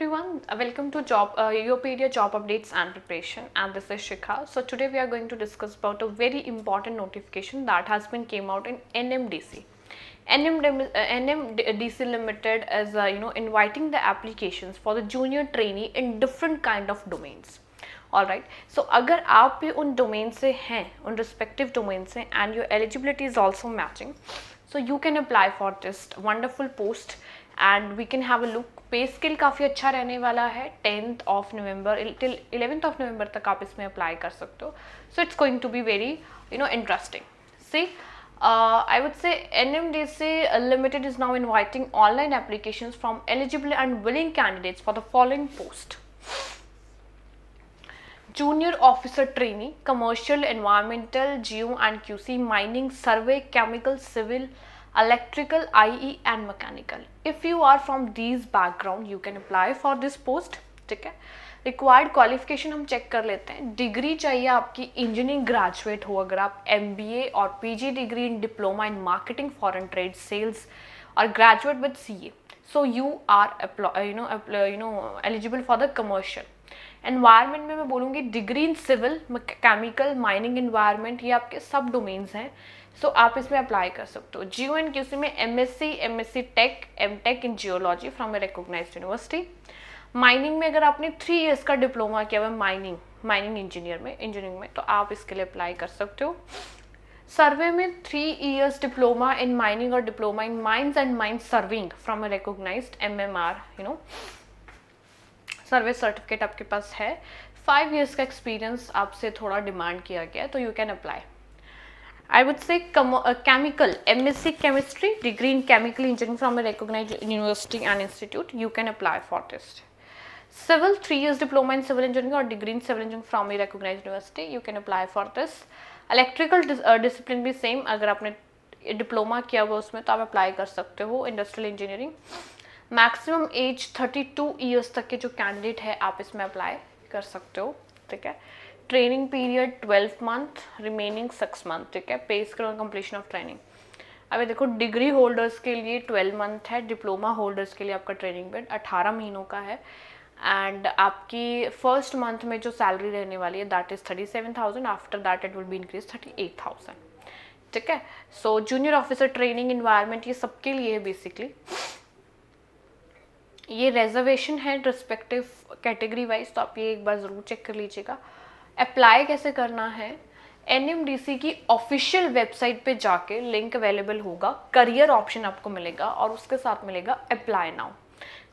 everyone, welcome to Yopedia Job Updates and Preparation, and this is Shikha. So today we are going to discuss about a very important notification that has been came out in NMDC. NMDC Limited is inviting the applications for the junior trainee in different kind of domains. All right. So अगर आप भी उन domain से हैं, उन respective domain से, and your eligibility is also matching, so you can apply for this wonderful post. And we can have a look. Pay scale काफ़ी अच्छा रहने वाला है. 10th of November till 11th of November तक आप इसमें apply कर सकते हो. So it's going to be very interesting. See I would say NMDC Limited is now inviting online applications from eligible and willing candidates for the following post. Junior Officer Trainee, Commercial, Environmental, Geo and QC, Mining, Survey, Chemical, Civil, Electrical, IE and Mechanical. If you are from these background, you can apply for this post. ठीक है. Required qualification हम check कर लेते हैं. Degree चाहिए आपकी engineering graduate हो अगर आप MBA और PG degree in diploma in marketing foreign trade sales और graduate with CA. So you are eligible for the commercial. Environment में मैं बोलूँगी degree in civil, chemical, mining, environment, ये आपके सब डोमेन्स हैं. सो आप इसमें अप्लाई कर सकते हो. जियो एंड QC में MSc tech, MTech in geology from a recognised university. Mining में अगर आपने 3 years का डिप्लोमा किया हुआ है माइनिंग इंजीनियरिंग में तो आप इसके लिए अप्लाई कर सकते हो. सर्वे में 3 years डिप्लोमा इन माइनिंग और diploma in mines and mines surveying from a recognised MMR survey certificate आपके पास है. 5 years का एक्सपीरियंस आपसे थोड़ा डिमांड किया गया है तो you can apply. I would say chemical, MSc chemistry, degree in chemical engineering from a recognized university and institute, you can apply for this. Civil, 3 years diploma in civil engineering or degree in civil engineering from a recognized university, you can apply for this. Electrical discipline भी same, अगर आपने diploma किया हुआ उसमें तो आप apply कर सकते हो. Industrial engineering, maximum age 32 years तक के जो कैंडिडेट है आप इसमें अप्लाई कर सकते हो. ठीक है. Training period 12 month, remaining 6 month. ठीक है. पे स्केल और कंप्लीशन ऑफ ट्रेनिंग. अभी देखो डिग्री होल्डर्स के लिए 12 month है, डिप्लोमा होल्डर्स के लिए आपका ट्रेनिंग पीरियड 18 महीनों का है. एंड आपकी फर्स्ट मंथ में जो सैलरी रहने वाली है that is 37,000. After that it will be increase 38,000. ठीक है. सो जूनियर ऑफिसर ट्रेनिंग, इन्वायरमेंट, ये सबके लिए है बेसिकली. ये रिजर्वेशन है रिस्पेक्टिव कैटेगरी वाइज, तो आप ये एक बार ज़रूर चेक कर लीजिएगा. अप्लाई कैसे करना है, NMDC की ऑफिशियल वेबसाइट पे जाके लिंक अवेलेबल होगा. करियर ऑप्शन आपको मिलेगा और उसके साथ मिलेगा apply now.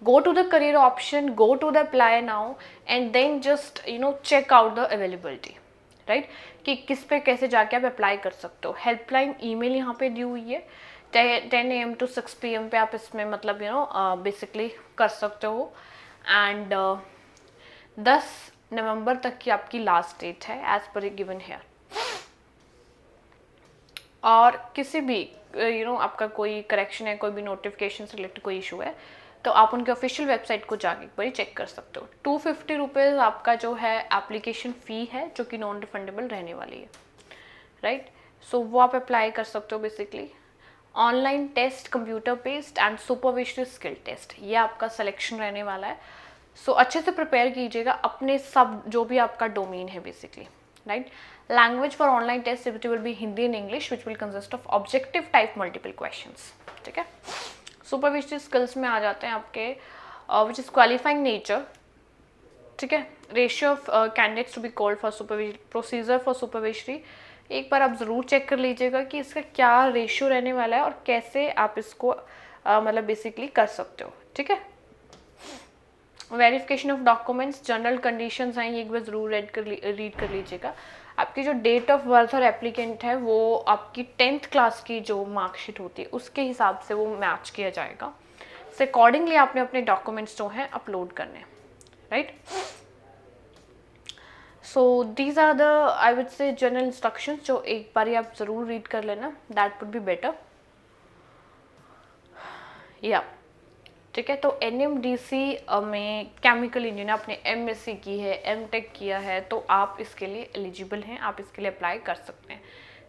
Go to the career option, go to the apply now and then just check out the availability. Right, कि किस पे कैसे जाके आप अप्लाई कर सकते हो. हेल्पलाइन ईमेल यहाँ पे दी हुई है. 10 AM to 6 PM पे आप इसमें मतलब बेसिकली कर सकते हो. एंड 10 नवंबर तक की आपकी लास्ट डेट है एज पर गिवन हेयर. और किसी भी आपका कोई करेक्शन है, कोई भी नोटिफिकेशन से रिलेटेड कोई इशू है तो आप उनके ऑफिशियल वेबसाइट को जाके एक बार चेक कर सकते हो. 250 रुपीज़ आपका जो है एप्लीकेशन फ़ी है जो कि नॉन रिफंडेबल रहने वाली है. राइट, सो वो आप अप्लाई कर सकते हो. Basically online test, computer based and supervisory skill test, ये आपका सिलेक्शन रहने वाला है. सो अच्छे से प्रिपेयर कीजिएगा अपने सब जो भी आपका डोमेन है basically. Right, language for online test it will be Hindi and English which will consist of objective type multiple questions. ठीक है. सुपरविजरी स्किल्स में आ जाते हैं आपके विच इज़ क्वालिफाइंग नेचर. ठीक है. Ratio of candidates to be called for supervisory, procedure for supervisory. एक बार आप ज़रूर चेक कर लीजिएगा कि इसका क्या रेशियो रहने वाला है और कैसे आप इसको मतलब बेसिकली कर सकते हो. ठीक है. Verification of documents, general conditions हैं, ये एक बार ज़रूर रीड कर लीजिएगा. आपकी जो डेट ऑफ बर्थ और एप्लीकेंट है वो आपकी 10th क्लास की जो मार्कशीट होती है उसके हिसाब से वो मैच किया जाएगा. सो अकॉर्डिंगली आपने अपने डॉक्यूमेंट्स जो हैं अपलोड करने. Right, so these are the I would say general instructions जो एक बार आप ज़रूर रीड कर लेना, दैट वुड बी बेटर. या ठीक है. तो NMDC में केमिकल इंजीनियर आपने MSc की है, MTech किया है तो आप इसके लिए एलिजिबल हैं, आप इसके लिए अप्लाई कर सकते हैं.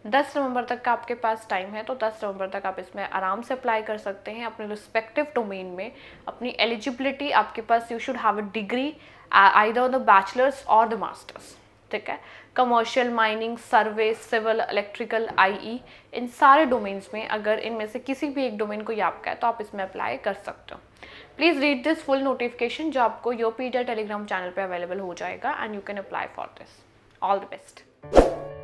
10 नवंबर तक का आपके पास टाइम है, तो 10 नवंबर तक आप इसमें आराम से अप्लाई कर सकते हैं अपने रिस्पेक्टिव डोमेन में। अपनी एलिजिबिलिटी आपके पास, you should have a degree either the bachelors और द मास्टर्स, ठीक है। Commercial, mining, survey, civil, electrical, IE, इन सारे डोमेन्स में अगर इनमें से किसी भी एक डोमेन कोई आपका है तो आप इसमें अप्लाई कर सकते हो। Please read this full notification जो आपको योरपीडिया टेलीग्राम चैनल पे अवेलेबल हो जाएगा, and you can apply for this. All the best.